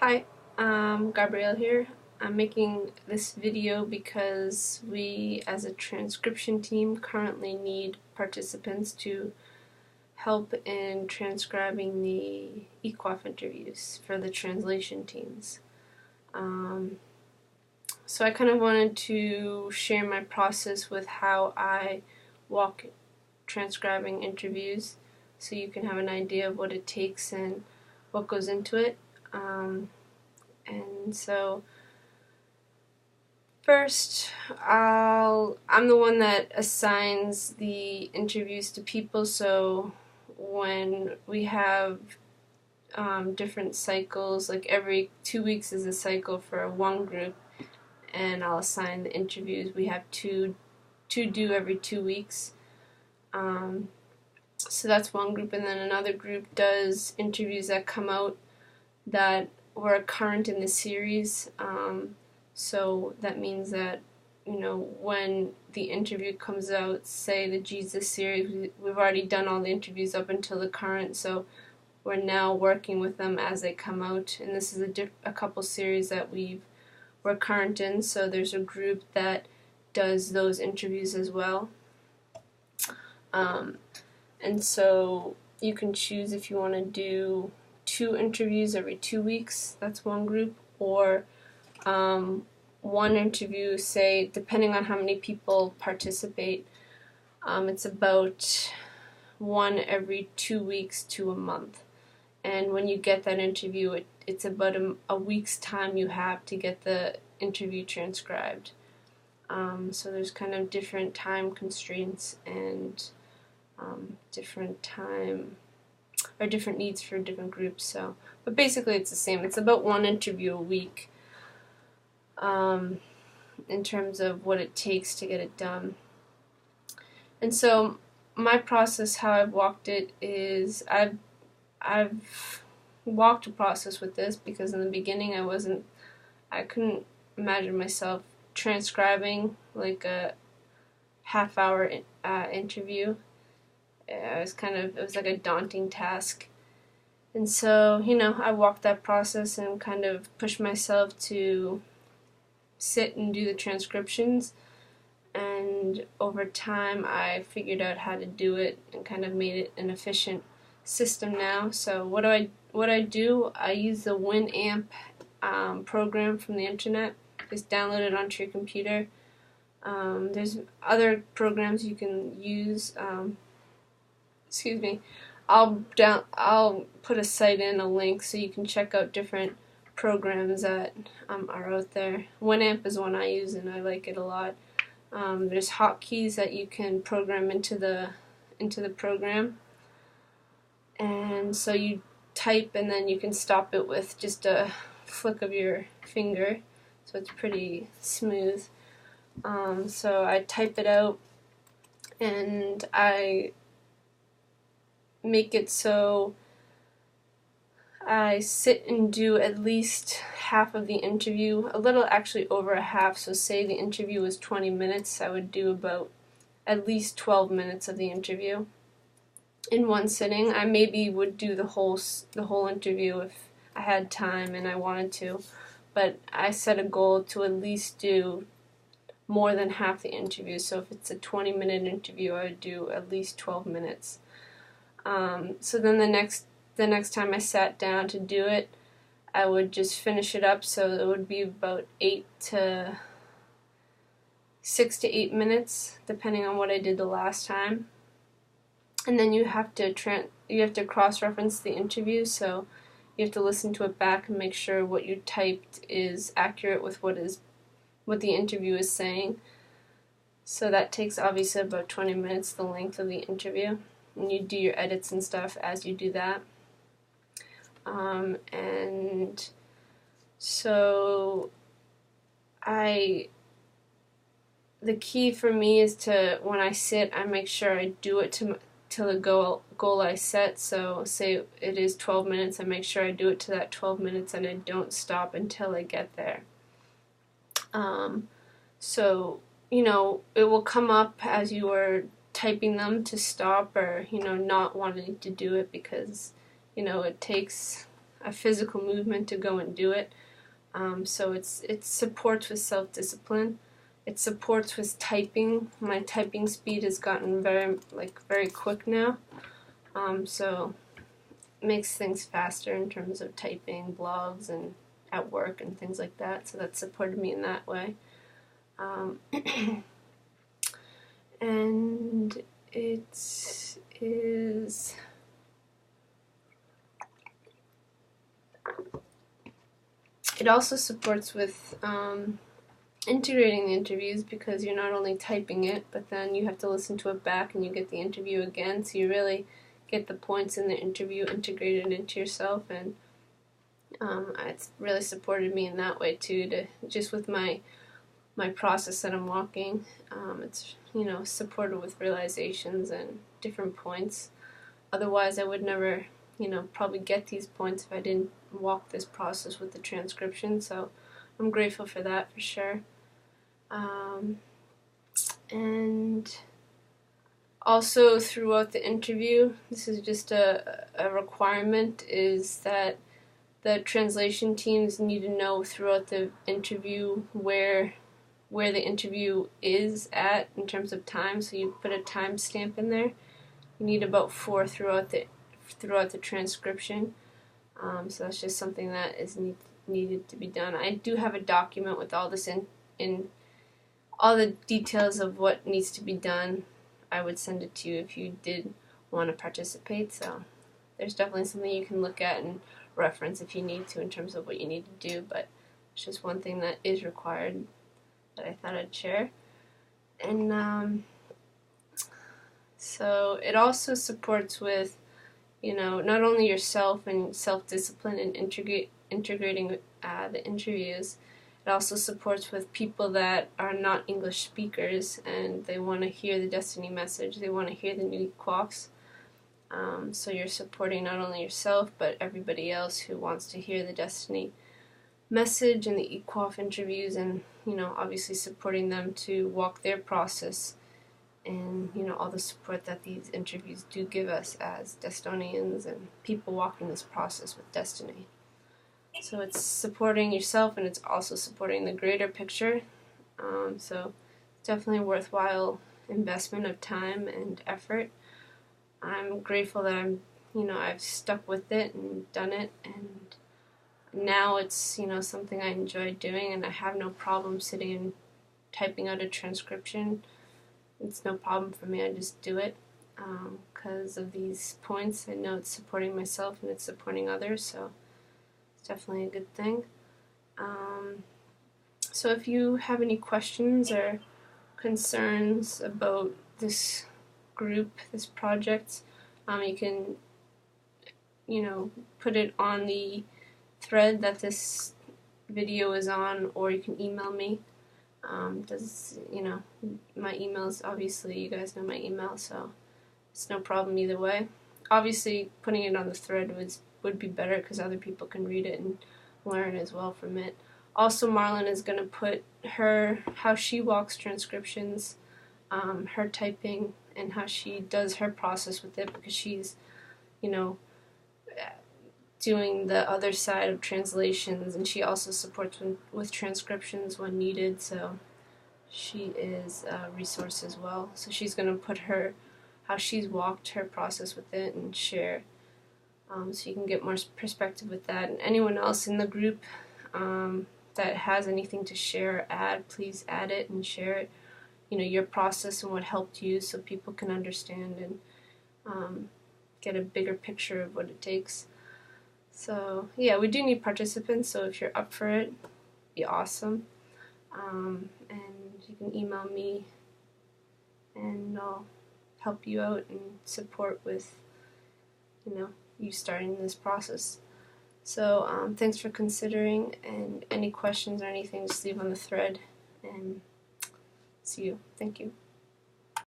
Hi, Gabrielle here. I'm making this video because we, as a transcription team, currently need participants to help in transcribing the eqafe interviews for the translation teams. So I kind of wanted to share my process with how I walk transcribing interviews so you can have an idea of what it takes and what goes into it. And so first, I'm the one that assigns the interviews to people, so when we have different cycles, like every 2 weeks is a cycle for one group, and I'll assign the interviews. We have two due every 2 weeks. So that's one group, and then another group does interviews that come out that were current in the series. So that means that, when the interview comes out, say the Jesus series, we've already done all the interviews up until the current, so we're now working with them as they come out. And this is a couple series that we're current in, so there's a group that does those interviews as well. And so you can choose if you want to do 2 interviews every 2 weeks, that's one group, or one interview, say, depending on how many people participate, it's about 1 every 2 weeks to a month. And when you get that interview, it's about a week's time you have to get the interview transcribed. So there's kind of different time constraints and different needs for different groups. So, but basically it's the same. It's about 1 interview a week in terms of what it takes to get it done. And so my process, how I've walked it, is I've walked a process with this because in the beginning I couldn't imagine myself transcribing like a half-hour interview. It was like a daunting task. And so, I walked that process and kind of pushed myself to sit and do the transcriptions. And over time, I figured out how to do it and kind of made it an efficient system now. So what I do, I use the Winamp program from the internet. Just download it onto your computer. There's other programs you can use. Excuse me. I'll put a site in, a link, so you can check out different programs that are out there. Winamp is one I use and I like it a lot. There's hotkeys that you can program into the program, and so you type and then you can stop it with just a flick of your finger, so it's pretty smooth. So I type it out and I make it so I sit and do at least half of the interview, a little actually over a half. So say the interview was 20 minutes, I would do about at least 12 minutes of the interview in one sitting. I maybe would do the whole interview if I had time and I wanted to, but I set a goal to at least do more than half the interview. So if it's a 20-minute interview, I would do at least 12 minutes. So then the next time I sat down to do it, I would just finish it up, so it would be about 6 to 8 minutes, depending on what I did the last time. And then you have to cross-reference the interview, so you have to listen to it back and make sure what you typed is accurate with what the interview is saying. So that takes obviously about 20 minutes, the length of the interview. And you do your edits and stuff as you do that. And so the key for me is to, when I sit, I make sure I do it to the goal I set. So say it is 12 minutes, I make sure I do it to that 12 minutes and I don't stop until I get there. So, it will come up as you are typing them to stop, or not wanting to do it because it takes a physical movement to go and do it. So it supports with self-discipline. It supports with typing. My typing speed has gotten very quick now. So it makes things faster in terms of typing blogs and at work and things like that. So that supported me in that way. And it also supports with integrating the interviews, because you're not only typing it, but then you have to listen to it back and you get the interview again, so you really get the points in the interview integrated into yourself. And it's really supported me in that way too, to just with my process that I'm walking. It's supported with realizations and different points. Otherwise I would never probably get these points if I didn't walk this process with the transcription. So I'm grateful for that for sure. And also throughout the interview, this is just a requirement, is that the translation teams need to know throughout the interview where the interview is at in terms of time. So you put a time stamp in there. You need about 4 throughout the transcription. So that's just something that is needed to be done. I do have a document with all this in all the details of what needs to be done. I would send it to you if you did want to participate. So there's definitely something you can look at and reference if you need to in terms of what you need to do. But it's just one thing that is required that I thought I'd share. And so it also supports with not only yourself and self-discipline and integrating the interviews. It also supports with people that are not English speakers and they want to hear the Destiny message. They want to hear the new eqafe. So you're supporting not only yourself but everybody else who wants to hear the Destiny message and the eqafe interviews, and obviously supporting them to walk their process, and all the support that these interviews do give us as Destonians and people walking this process with Destiny. So it's supporting yourself and it's also supporting the greater picture. So it's definitely a worthwhile investment of time and effort. I'm grateful that I've stuck with it and done it, and now it's something I enjoy doing, and I have no problem sitting and typing out a transcription. It's no problem for me. I just do it because of these points. I know it's supporting myself and it's supporting others, so it's definitely a good thing. So if you have any questions or concerns about this group, this project, you can put it on the thread that this video is on, or you can email me. My email's, obviously you guys know my email, so it's no problem either way. Obviously putting it on the thread would be better because other people can read it and learn as well from it. Also, Marlon is going to put how she walks transcriptions, her typing, and how she does her process with it, because she's doing the other side of translations, and she also supports with transcriptions when needed, so she is a resource as well. So she's going to put how she's walked her process with it and share, so you can get more perspective with that. And anyone else in the group that has anything to share or add, please add it and share it, your process and what helped you, so people can understand and get a bigger picture of what it takes. So yeah, we do need participants, so if you're up for it, be awesome. And you can email me and I'll help you out and support with you starting this process. So thanks for considering, and any questions or anything, just leave on the thread, and see you. Thank you.